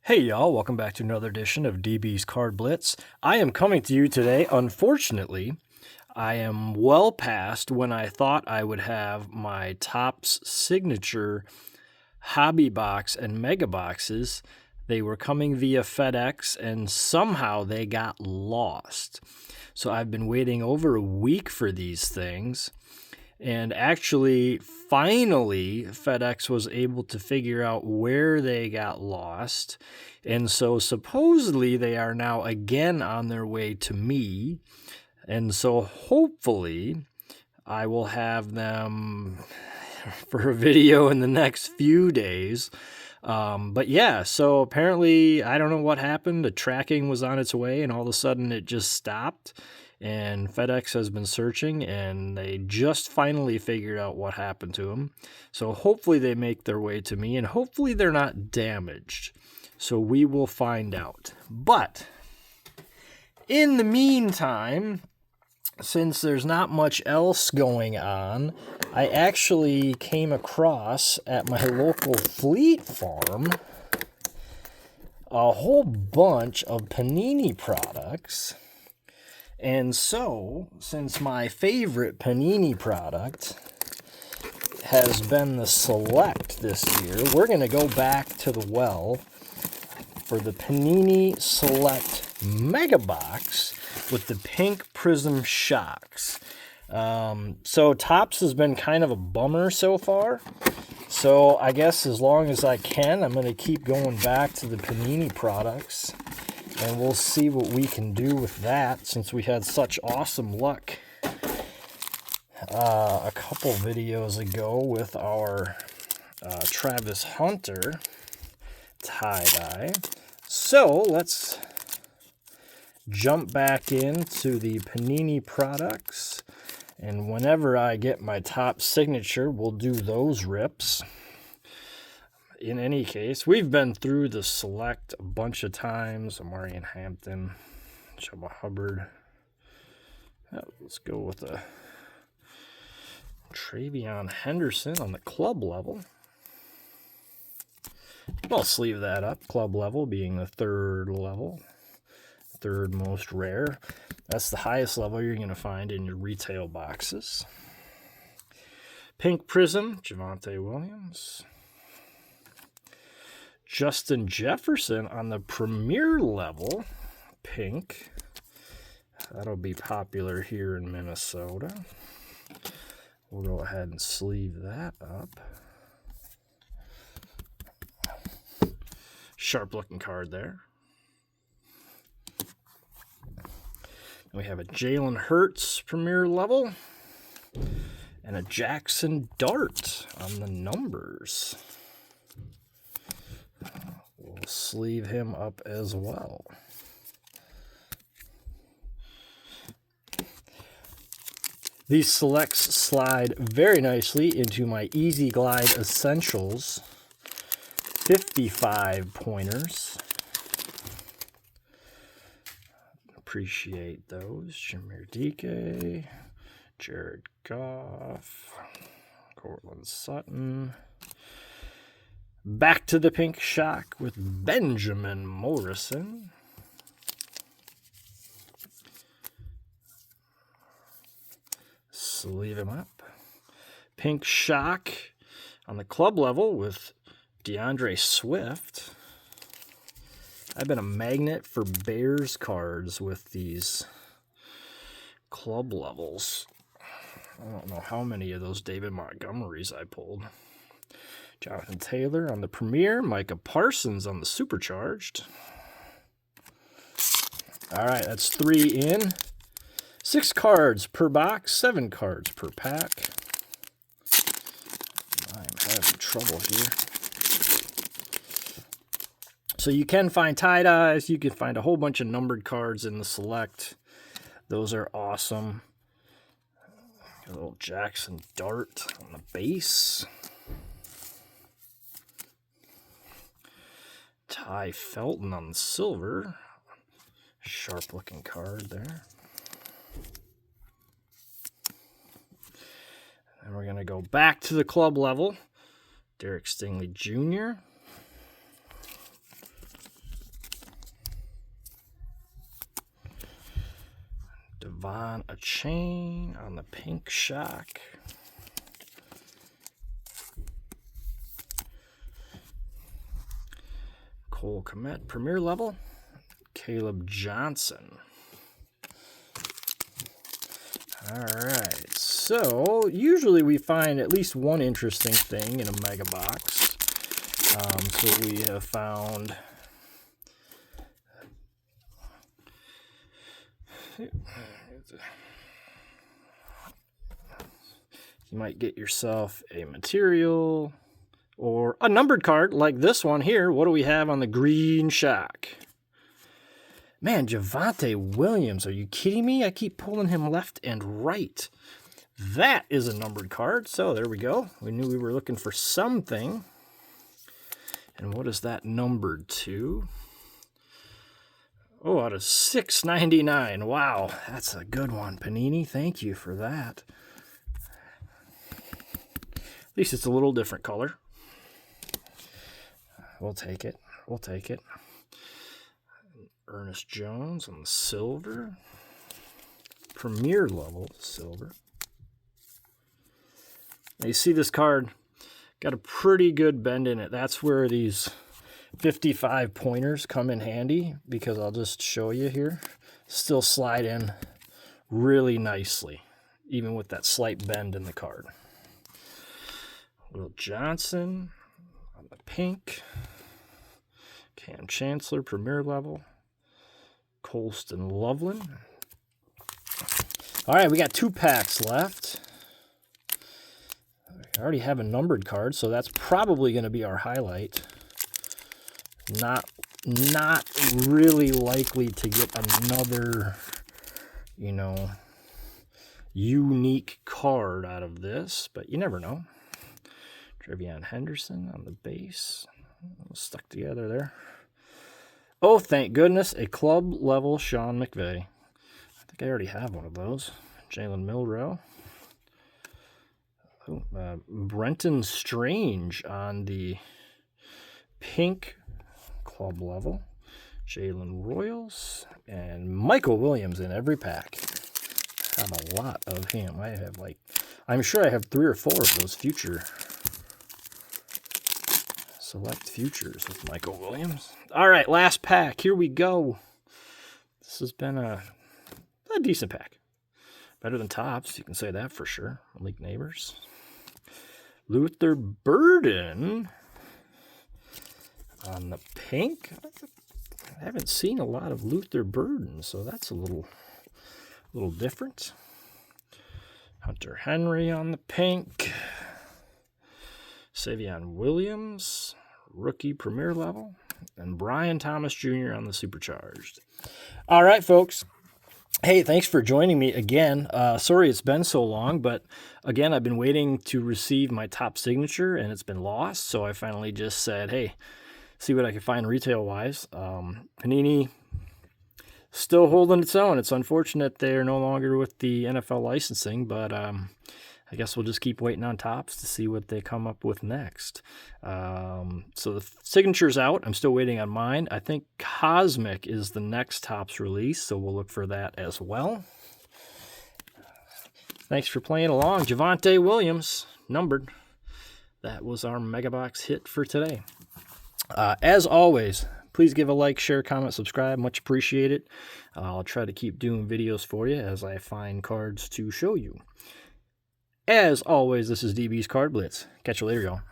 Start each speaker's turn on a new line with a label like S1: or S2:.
S1: Hey y'all, welcome back to another edition of DB's Card Blitz. I am coming to you today. Unfortunately, I am well past when I thought I would have my Topps signature hobby box and mega boxes. They were coming via FedEx and somehow they got lost. So I've been waiting over a week for these things. And actually, finally, FedEx was able to figure out where they got lost. And so supposedly they are now again on their way to me. And so hopefully I will have them for a video in the next few days. But yeah, so apparently, I don't know what happened. The tracking was on its way and all of a sudden it just stopped. And FedEx has been searching, and they just finally figured out what happened to them. So hopefully they make their way to me, and hopefully they're not damaged. So we will find out. But in the meantime, since there's not much else going on, I actually came across at my local Fleet Farm a whole bunch of Panini products. And so, since my favorite Panini product has been the Select this year, we're going to go back to the well for the Panini Select Mega Box with the pink Prism Shocks. So Topps has been kind of a bummer so far. So I guess as long as I can, I'm going to keep going back to the Panini products. And we'll see what we can do with that since we had such awesome luck a couple videos ago with our Travis Hunter tie-dye. So let's jump back into the Panini products. And whenever I get my top signature, we'll do those rips. In any case, we've been through the Select a bunch of times. Marion Hampton, Chuba Hubbard. Let's go with a Travion Henderson on the club level. I'll sleeve that up. Club level being the third level. Third most rare. That's the highest level you're going to find in your retail boxes. Pink Prism, Javonte Williams. Justin Jefferson on the premier level, pink. That'll be popular here in Minnesota. We'll go ahead and sleeve that up. Sharp looking card there. We have a Jalen Hurts premier level and a Jackson Dart on the numbers. We'll sleeve him up as well. These selects slide very nicely into my Easy Glide Essentials 55 pointers. Appreciate those. Jameer Dike, Jared Goff, Cortland Sutton. Back to the pink shock with Benjamin Morrison. Sleeve him up. Pink shock on the club level with DeAndre Swift. I've been a magnet for Bears cards with these club levels. I don't know how many of those David Montgomerys I pulled. Jonathan Taylor on the Premier. Micah Parsons on the Supercharged. All right, that's 3 in. 6 cards per box, 7 cards per pack. I'm having trouble here. So you can find tie-dyes. You can find a whole bunch of numbered cards in the Select. Those are awesome. A little Jackson Dart on the base. Ty Felton on the silver. Sharp looking card there. And we're going to go back to the club level. Derek Stingley Jr. Devon a chain on the pink shock. Cole Kmet, Premier Level. Caleb Johnson. All right, so usually we find at least one interesting thing in a mega box. So we have found you might get yourself a material or a numbered card like this one here. What do we have on the green shock? Man, Javonte Williams, are you kidding me? I keep pulling him left and right. That is a numbered card. So there we go. We knew we were looking for something. And what is that numbered to? Oh, out of 699. Wow, that's a good one, Panini. Thank you for that. At least it's a little different color. We'll take it. We'll take it. Ernest Jones on the silver. Premier Level silver. Now you see this card got a pretty good bend in it. That's where these 55 pointers come in handy, because I'll just show you here. Still slide in really nicely, even with that slight bend in the card. Will Johnson on the pink. Cam Chancellor, Premier Level. Colston Loveland. All right, we got 2 packs left. I already have a numbered card, so that's probably going to be our highlight. Not really likely to get another, unique card out of this, but you never know. Trevion Henderson on the base. Stuck together there. Oh, thank goodness, a club level Sean McVay. I think I already have one of those. Jalen Milroe. Oh, Brenton Strange on the pink club level. Jalen Royals. And Michael Williams in every pack. I have a lot of him. I'm sure I have 3 or 4 of those future select futures with Michael Williams. All right, last pack. Here we go. This has been a decent pack. Better than Topps, you can say that for sure. Malik Neighbors. Luther Burden on the pink. I haven't seen a lot of Luther Burden, so that's a little different. Hunter Henry on the pink. Savion Williams, rookie Premier Level, and Brian Thomas Jr. on the Supercharged. All right, folks. Hey, thanks for joining me again. Sorry it's been so long, but again, I've been waiting to receive my top signature, and it's been lost, so I finally just said, hey, see what I can find retail-wise. Panini still holding its own. It's unfortunate they're no longer with the NFL licensing, but I guess we'll just keep waiting on Topps to see what they come up with next. So the signature's out. I'm still waiting on mine. I think Cosmic is the next Topps release, so we'll look for that as well. Thanks for playing along. Javonte Williams, numbered. That was our Mega Box hit for today. As always, please give a like, share, comment, subscribe. Much appreciated. I'll try to keep doing videos for you as I find cards to show you. As always, this is DB's Card Blitz. Catch you later, y'all.